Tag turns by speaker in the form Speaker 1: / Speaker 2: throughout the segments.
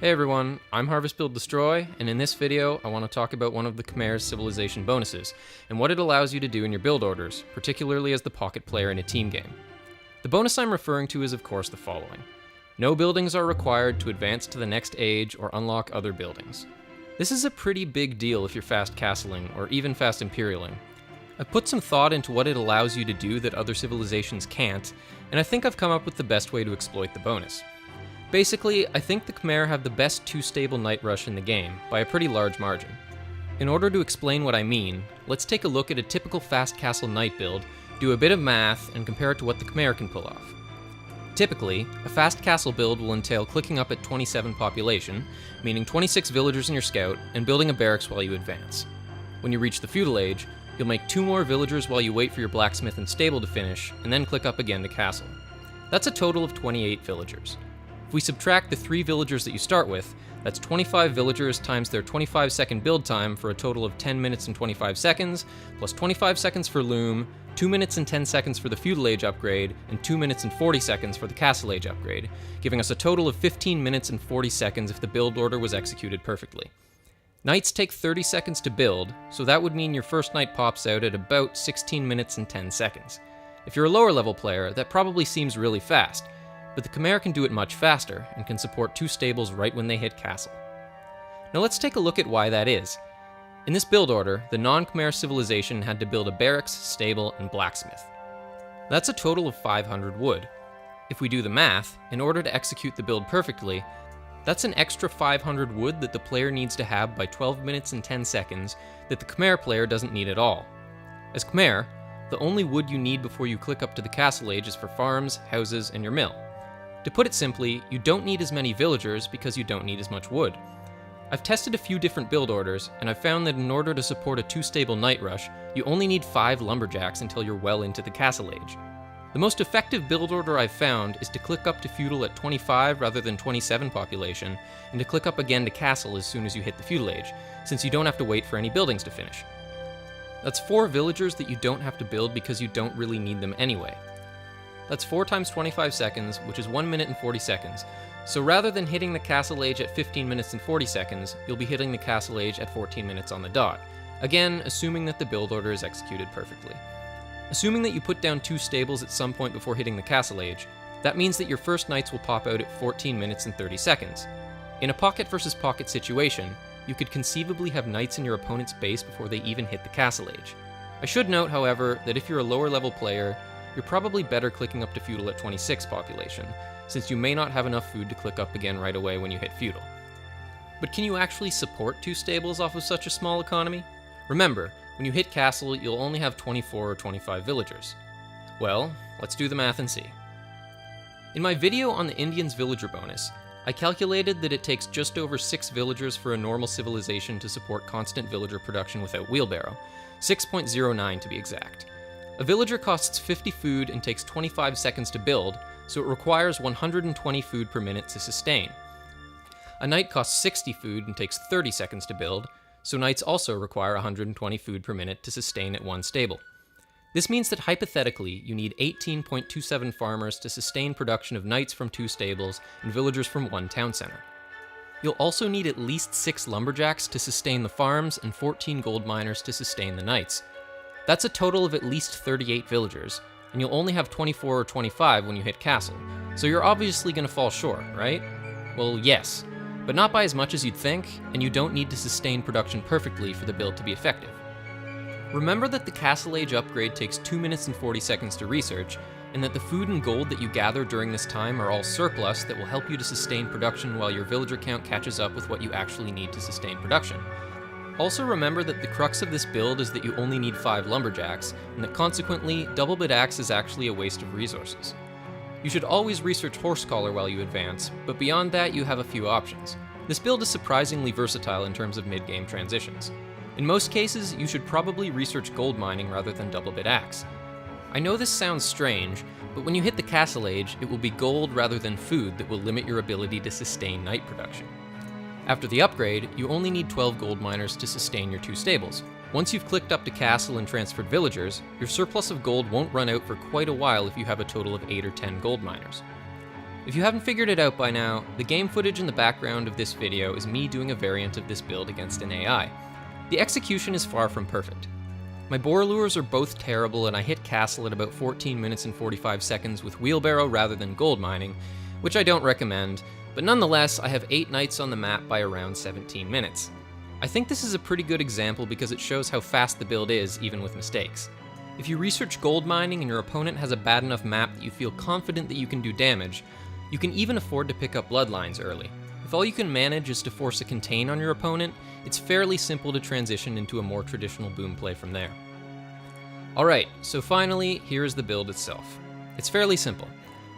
Speaker 1: Hey everyone, I'm HarvestBuildDestroy, and in this video I want to talk about one of the Khmer's civilization bonuses, and what it allows you to do in your build orders, particularly as the pocket player in a team game. The bonus I'm referring to is of course the following. No buildings are required to advance to the next age or unlock other buildings. This is a pretty big deal if you're fast castling, or even fast imperialing. I've put some thought into what it allows you to do that other civilizations can't, and I think I've come up with the best way to exploit the bonus. Basically, I think the Khmer have the best 2-stable night rush in the game, by a pretty large margin. In order to explain what I mean, let's take a look at a typical fast castle night build, do a bit of math, and compare it to what the Khmer can pull off. Typically, a fast castle build will entail clicking up at 27 population, meaning 26 villagers in your scout, and building a barracks while you advance. When you reach the feudal age, you'll make 2 more villagers while you wait for your blacksmith and stable to finish, and then click up again to castle. That's a total of 28 villagers. If we subtract the 3 villagers that you start with, that's 25 villagers times their 25-second build time for a total of 10 minutes and 25 seconds, plus 25 seconds for loom, 2 minutes and 10 seconds for the feudal age upgrade, and 2 minutes and 40 seconds for the castle age upgrade, giving us a total of 15 minutes and 40 seconds if the build order was executed perfectly. Knights take 30 seconds to build, so that would mean your first knight pops out at about 16 minutes and 10 seconds. If you're a lower level player, that probably seems really fast, but the Khmer can do it much faster, and can support 2 stables right when they hit castle. Now let's take a look at why that is. In this build order, the non-Khmer civilization had to build a barracks, stable, and blacksmith. That's a total of 500 wood. If we do the math, in order to execute the build perfectly, that's an extra 500 wood that the player needs to have by 12 minutes and 10 seconds that the Khmer player doesn't need at all. As Khmer, the only wood you need before you click up to the castle age is for farms, houses, and your mill. To put it simply, you don't need as many villagers because you don't need as much wood. I've tested a few different build orders, and I've found that in order to support a 2-stable night rush, you only need 5 lumberjacks until you're well into the castle age. The most effective build order I've found is to click up to feudal at 25 rather than 27 population, and to click up again to castle as soon as you hit the feudal age, since you don't have to wait for any buildings to finish. That's 4 villagers that you don't have to build because you don't really need them anyway. That's 4 times 25 seconds, which is 1 minute and 40 seconds. So rather than hitting the castle age at 15 minutes and 40 seconds, you'll be hitting the castle age at 14 minutes on the dot. Again, assuming that the build order is executed perfectly. Assuming that you put down 2 stables at some point before hitting the castle age, that means that your first knights will pop out at 14 minutes and 30 seconds. In a pocket versus pocket situation, you could conceivably have knights in your opponent's base before they even hit the castle age. I should note, however, that if you're a lower level player, you're probably better clicking up to feudal at 26 population, since you may not have enough food to click up again right away when you hit feudal. But can you actually support 2 stables off of such a small economy? Remember, when you hit castle, you'll only have 24 or 25 villagers. Well, let's do the math and see. In my video on the Indians villager bonus, I calculated that it takes just over 6 villagers for a normal civilization to support constant villager production without wheelbarrow, 6.09 to be exact. A villager costs 50 food and takes 25 seconds to build, so it requires 120 food per minute to sustain. A knight costs 60 food and takes 30 seconds to build, so knights also require 120 food per minute to sustain at 1 stable. This means that hypothetically, you need 18.27 farmers to sustain production of knights from 2 stables and villagers from 1 town center. You'll also need at least 6 lumberjacks to sustain the farms and 14 gold miners to sustain the knights. That's a total of at least 38 villagers, and you'll only have 24 or 25 when you hit castle, so you're obviously going to fall short, right? Well, yes, but not by as much as you'd think, and you don't need to sustain production perfectly for the build to be effective. Remember that the castle age upgrade takes 2 minutes and 40 seconds to research, and that the food and gold that you gather during this time are all surplus that will help you to sustain production while your villager count catches up with what you actually need to sustain production. Also remember that the crux of this build is that you only need 5 lumberjacks, and that consequently, double bit axe is actually a waste of resources. You should always research horse collar while you advance, but beyond that you have a few options. This build is surprisingly versatile in terms of mid-game transitions. In most cases, you should probably research gold mining rather than double bit axe. I know this sounds strange, but when you hit the castle age, it will be gold rather than food that will limit your ability to sustain knight production. After the upgrade, you only need 12 gold miners to sustain your 2 stables. Once you've clicked up to castle and transferred villagers, your surplus of gold won't run out for quite a while if you have a total of 8 or 10 gold miners. If you haven't figured it out by now, the game footage in the background of this video is me doing a variant of this build against an AI. The execution is far from perfect. My boar lures are both terrible, and I hit castle at about 14 minutes and 45 seconds with wheelbarrow rather than gold mining, which I don't recommend, but nonetheless I have 8 knights on the map by around 17 minutes. I think this is a pretty good example because it shows how fast the build is, even with mistakes. If you research gold mining and your opponent has a bad enough map that you feel confident that you can do damage, you can even afford to pick up bloodlines early. If all you can manage is to force a contain on your opponent, it's fairly simple to transition into a more traditional boom play from there. Alright, so finally, here is the build itself. It's fairly simple.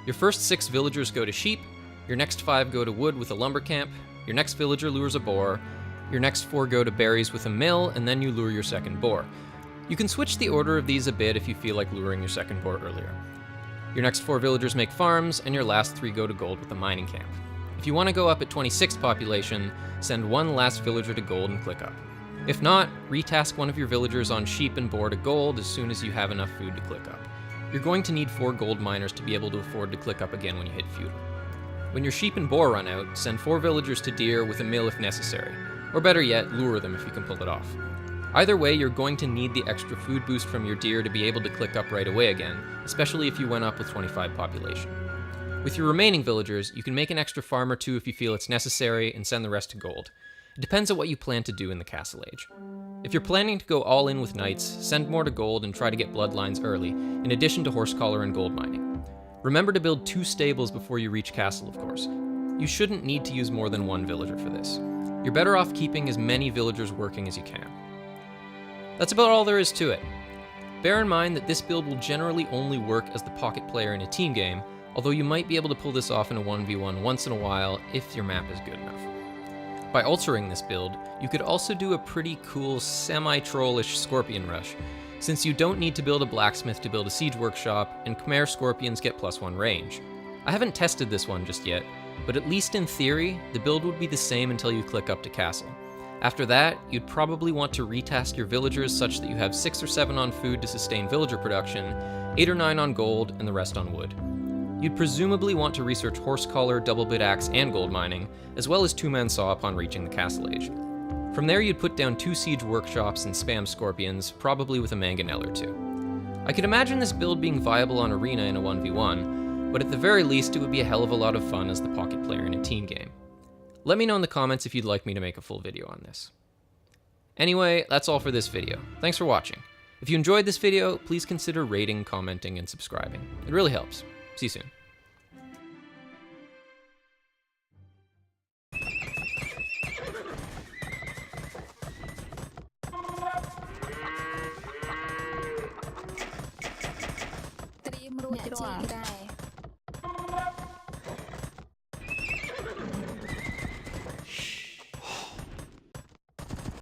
Speaker 1: Your first 6 villagers go to sheep, your next 5 go to wood with a lumber camp, your next villager lures a boar, your next 4 go to berries with a mill, and then you lure your second boar. You can switch the order of these a bit if you feel like luring your second boar earlier. Your next 4 villagers make farms, and your last 3 go to gold with a mining camp. If you want to go up at 26 population, send 1 last villager to gold and click up. If not, retask one of your villagers on sheep and boar to gold as soon as you have enough food to click up. You're going to need 4 gold miners to be able to afford to click up again when you hit feudal. When your sheep and boar run out, send 4 villagers to deer with a mill if necessary, or better yet, lure them if you can pull it off. Either way, you're going to need the extra food boost from your deer to be able to click up right away again, especially if you went up with 25 population. With your remaining villagers, you can make an extra farm or 2 if you feel it's necessary, and send the rest to gold. It depends on what you plan to do in the Castle Age. If you're planning to go all in with knights, send more to gold and try to get bloodlines early, in addition to horse collar and gold mining. Remember to build 2 stables before you reach castle, of course. You shouldn't need to use more than 1 villager for this. You're better off keeping as many villagers working as you can. That's about all there is to it. Bear in mind that this build will generally only work as the pocket player in a team game, although you might be able to pull this off in a 1v1 once in a while if your map is good enough. By altering this build, you could also do a pretty cool semi-trollish scorpion rush, since you don't need to build a blacksmith to build a siege workshop, and Khmer scorpions get +1 range. I haven't tested this one just yet, but at least in theory, the build would be the same until you click up to castle. After that, you'd probably want to retask your villagers such that you have 6 or 7 on food to sustain villager production, 8 or 9 on gold, and the rest on wood. You'd presumably want to research horse collar, double bit axe, and gold mining, as well as 2-man saw upon reaching the Castle Age. From there, you'd put down 2 siege workshops and spam scorpions, probably with a mangonel or 2. I could imagine this build being viable on Arena in a 1v1, but at the very least, it would be a hell of a lot of fun as the pocket player in a team game. Let me know in the comments if you'd like me to make a full video on this. Anyway, that's all for this video. Thanks for watching. If you enjoyed this video, please consider rating, commenting, and subscribing. It really helps. See you soon.
Speaker 2: Stream រួចរាល់